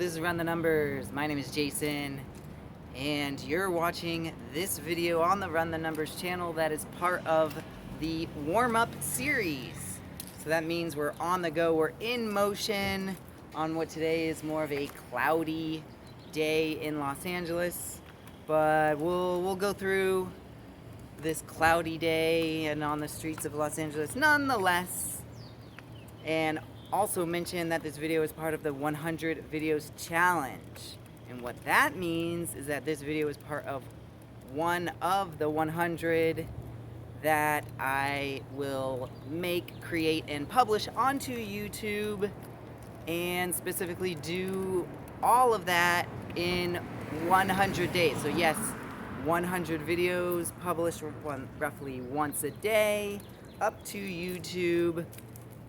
this is Run the Numbers. My name is Jason, and you're watching this video on the Run the Numbers channel that is part of the warm-up series. So that means we're on the go, we're in motion on what today is more of a cloudy day in Los Angeles. But we'll go through this cloudy day and on the streets of Los Angeles nonetheless. And also mention that this video is part of the 100 videos challenge. And what that means is that this video is part of one of the 100 that I will make, create, and publish onto YouTube, and specifically do all of that in 100 days. So yes, 100 videos published roughly once a day up to YouTube.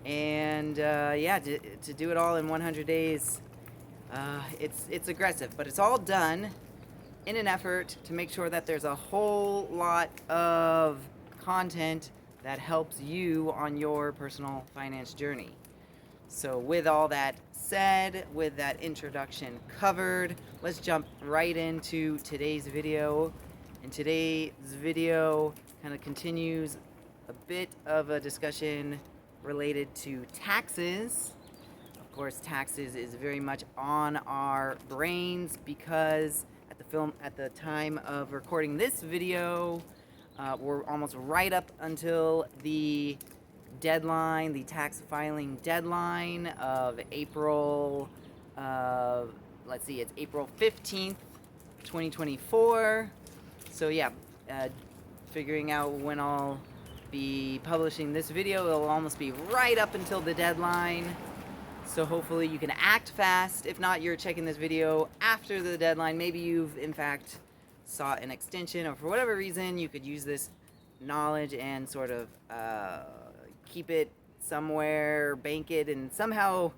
And to do it all in 100 days, it's aggressive, but it's all done in an effort to make sure that there's a whole lot of content that helps you on your personal finance journey. So with all that said, with that introduction covered, let's jump right into today's video. And today's video kind of continues a bit of a discussion related to taxes. Of course, taxes is very much on our brains because at the time of recording this video, we're almost right up until the deadline, the tax filing deadline of April, it's April 15th, 2024. So yeah, figuring out when I'll be publishing this video, it'll almost be right up until the deadline. So hopefully you can act fast. If not, you're checking this video after the deadline. Maybe you've in fact sought an extension, or for whatever reason you could use this knowledge and sort of keep it somewhere, bank it, and somehow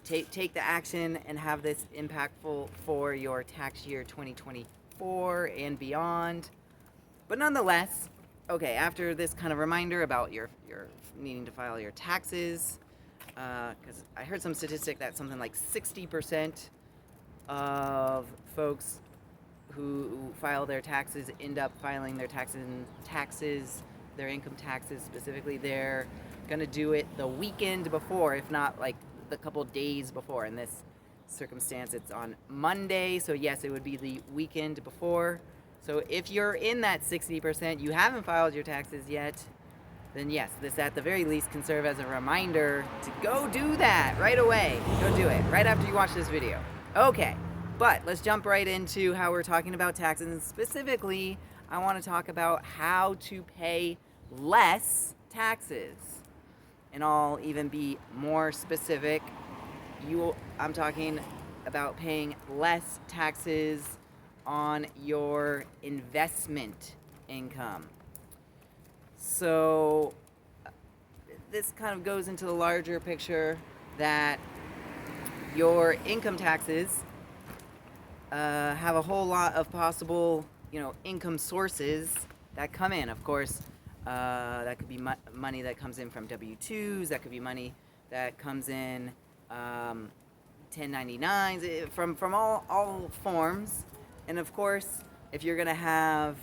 take the action and have this impactful for your tax year 2024 and beyond. But nonetheless, okay, after this kind of reminder about your needing to file your taxes, because I heard some statistic that something like 60% of folks who file their taxes end up filing their taxes, their income taxes specifically, they're gonna do it the weekend before, if not like the couple days before. In this circumstance, it's on Monday, so yes, it would be the weekend before. So if you're in that 60%, you haven't filed your taxes yet, then yes, this at the very least can serve as a reminder to go do that right away. Go do it right after you watch this video. Okay, but let's jump right into how we're talking about taxes. And specifically, I want to talk about how to pay less taxes. And I'll even be more specific. I'm talking about paying less taxes on your investment income. So this kind of goes into the larger picture that your income taxes have a whole lot of possible, income sources that come in. Of course, that could be money that comes in from W-2s. That could be money that comes in 1099s, from all forms. And of course, if you're going to have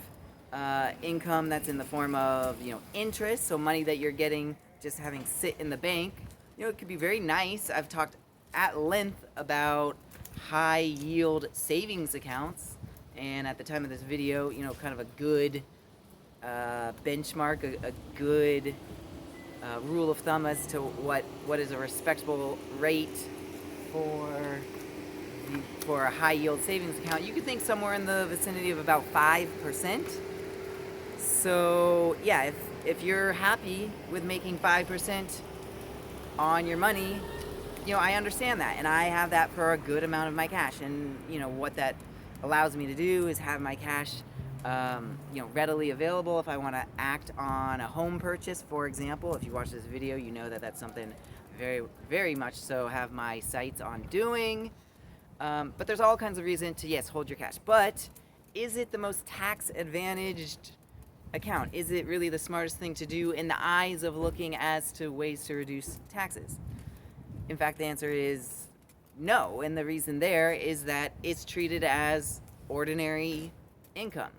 income that's in the form of, interest, so money that you're getting just having sit in the bank, it could be very nice. I've talked at length about high yield savings accounts, and at the time of this video, kind of a good benchmark, a good rule of thumb as to what is a respectable rate for a high yield savings account. You could think somewhere in the vicinity of about 5%. So yeah, if you're happy with making 5% on your money, I understand that, and I have that for a good amount of my cash. And what that allows me to do is have my cash readily available if I want to act on a home purchase, for example. If you watch this video, you know that that's something very, very much so have my sights on doing. But there's all kinds of reason to, yes, hold your cash. But is it the most tax advantaged account? Is it really the smartest thing to do in the eyes of looking as to ways to reduce taxes? In fact, the answer is no, and the reason there is that it's treated as ordinary income.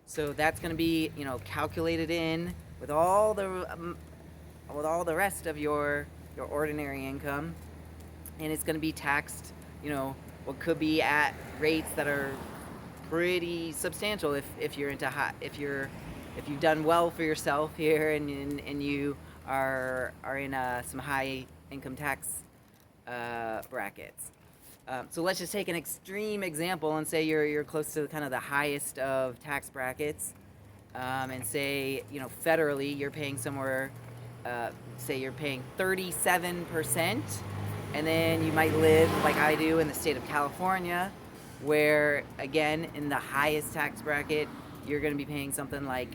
So that's going to be, calculated in with all the rest of your ordinary income, and it's going to be taxed, what could be at rates that are pretty substantial if you're into if you've done well for yourself here, and you are in some high income tax brackets. So let's just take an extreme example and say you're close to kind of the highest of tax brackets, and say, federally you're paying somewhere, say you're paying 37%, and then you might live like I do in the state of California, where again in the highest tax bracket you're going to be paying something like,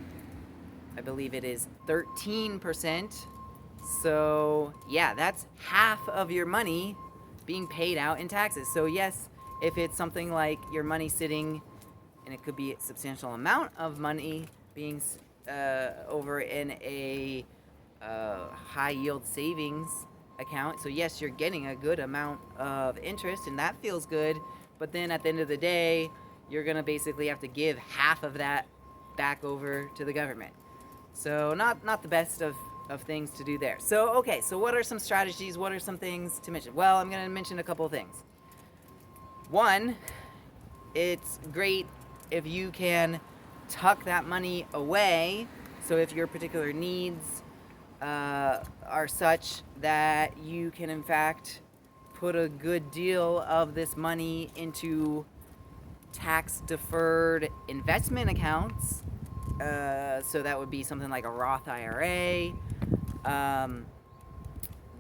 I believe it is 13%. So yeah, that's half of your money being paid out in taxes. So yes, if it's something like your money sitting, and it could be a substantial amount of money being over in a high yield savings account, so yes, you're getting a good amount of interest, and that feels good. But then at the end of the day, you're gonna basically have to give half of that back over to the government. So not the best of things to do there. So okay, so what are some strategies? What are some things to mention? Well, I'm gonna mention a couple of things. One, it's great if you can tuck that money away. So if your particular needs are such that you can in fact put a good deal of this money into tax deferred investment accounts, so that would be something like a Roth IRA.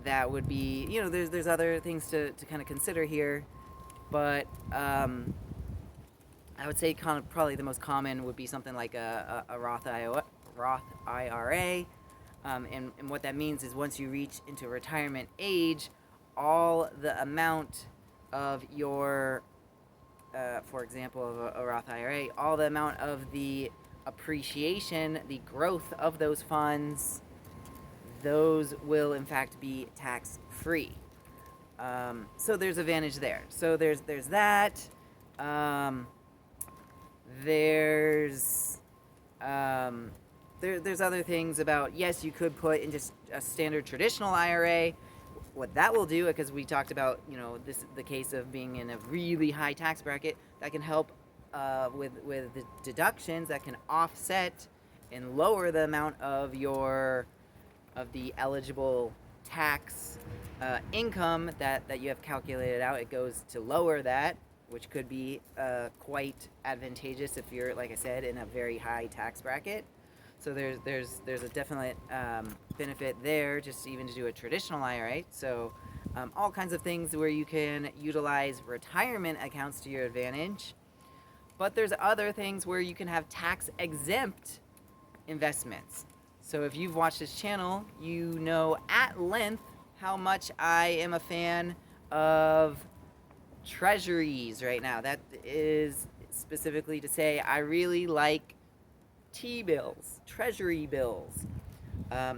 That would be, there's other things to kind of consider here, but I would say kind of probably the most common would be something like a Roth IRA. And what that means is once you reach into retirement age, all the amount of your, for example, of a Roth IRA, all the amount of the appreciation, the growth of those funds, those will in fact be tax free. So there's advantage there. So there's that. There's other things about, yes, you could put in just a standard traditional IRA. What that will do, because we talked about, this is the case of being in a really high tax bracket, that can help with the deductions that can offset and lower the amount of the eligible tax income that you have calculated out. It goes to lower that, which could be quite advantageous if you're, like I said, in a very high tax bracket. So there's a definite benefit there, just even to do a traditional IRA. So all kinds of things where you can utilize retirement accounts to your advantage. But there's other things where you can have tax exempt investments. So if you've watched this channel, you know at length how much I am a fan of treasuries right now. That is specifically to say I really like T-bills, treasury bills.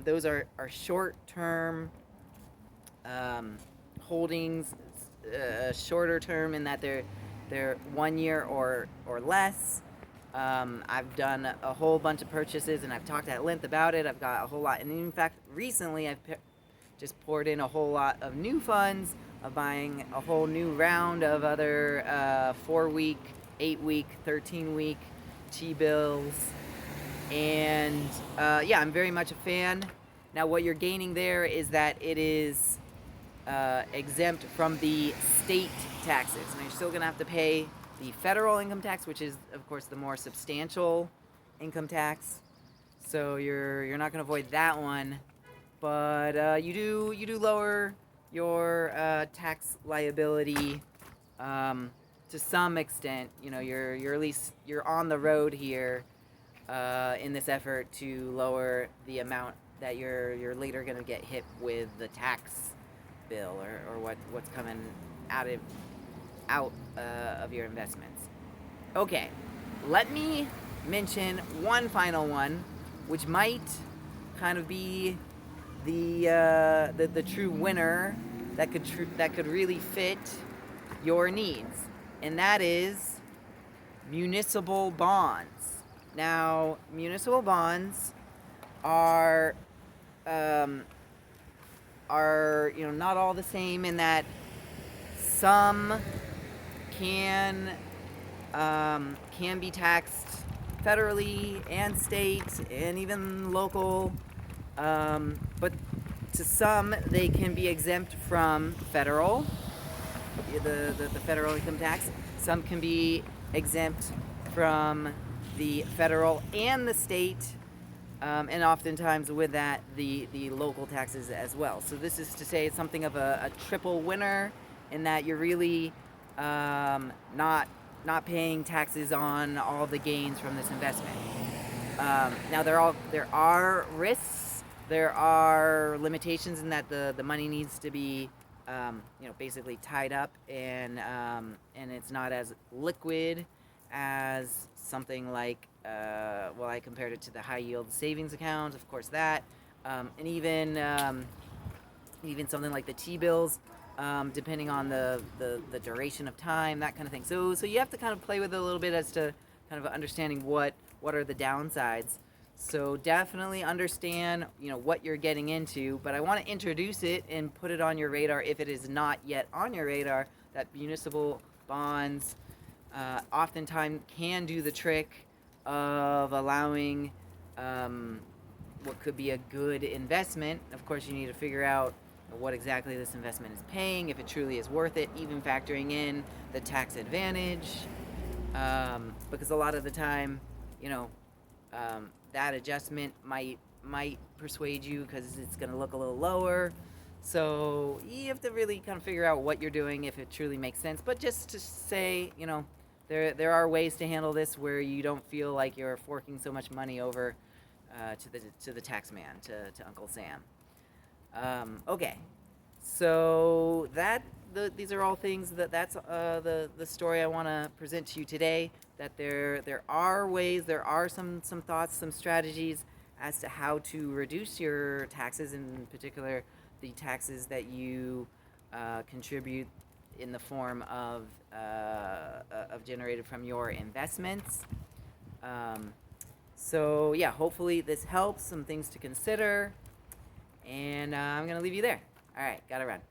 Those are short-term holdings, shorter term in that they're 1 year or less. I've done a whole bunch of purchases, and I've talked at length about it. I've got a whole lot, and in fact, recently I've just poured in a whole lot of new funds, of buying a whole new round of other 4-week, 8-week, 13-week T-bills. And yeah, I'm very much a fan. Now, what you're gaining there is that it is exempt from the state taxes. Now, you're still going to have to pay the federal income tax, which is, of course, the more substantial income tax. So you're not going to avoid that one, but you do lower your tax liability to some extent. You're at least on the road here in this effort to lower the amount that you're later going to get hit with the tax bill or what's coming out of your investments. Okay, let me mention one final one, which might kind of be the true winner that could really fit your needs, and that is municipal bonds. Now, municipal bonds are um, not all the same in that some can can be taxed federally and state and even local, but to some they can be exempt from the federal income tax. Some can be exempt from the federal and the state, and oftentimes with that the local taxes as well. So this is to say it's something of a triple winner in that you're really not paying taxes on all the gains from this investment. Now there are risks, there are limitations in that the money needs to be basically tied up, and it's not as liquid as something like I compared it to the high yield savings account, of course that, and even something like the T-bills, depending on the duration of time, that kind of thing. So you have to kind of play with it a little bit as to kind of understanding what are the downsides. So definitely understand, what you're getting into, but I want to introduce it and put it on your radar if it is not yet on your radar, that municipal bonds oftentimes can do the trick of allowing what could be a good investment. Of course, you need to figure out what exactly this investment is paying, if it truly is worth it, even factoring in the tax advantage, because a lot of the time, that adjustment might persuade you because it's going to look a little lower. So you have to really kind of figure out what you're doing, if it truly makes sense. But just to say, there are ways to handle this where you don't feel like you're forking so much money over to the tax man, to Uncle Sam. Okay, so these are all things that's the story I want to present to you today. That there are ways, there are some thoughts, some strategies as to how to reduce your taxes, in particular the taxes that you contribute in the form of generated from your investments. So yeah, hopefully this helps, some things to consider, and I'm gonna leave you there. All right, gotta run.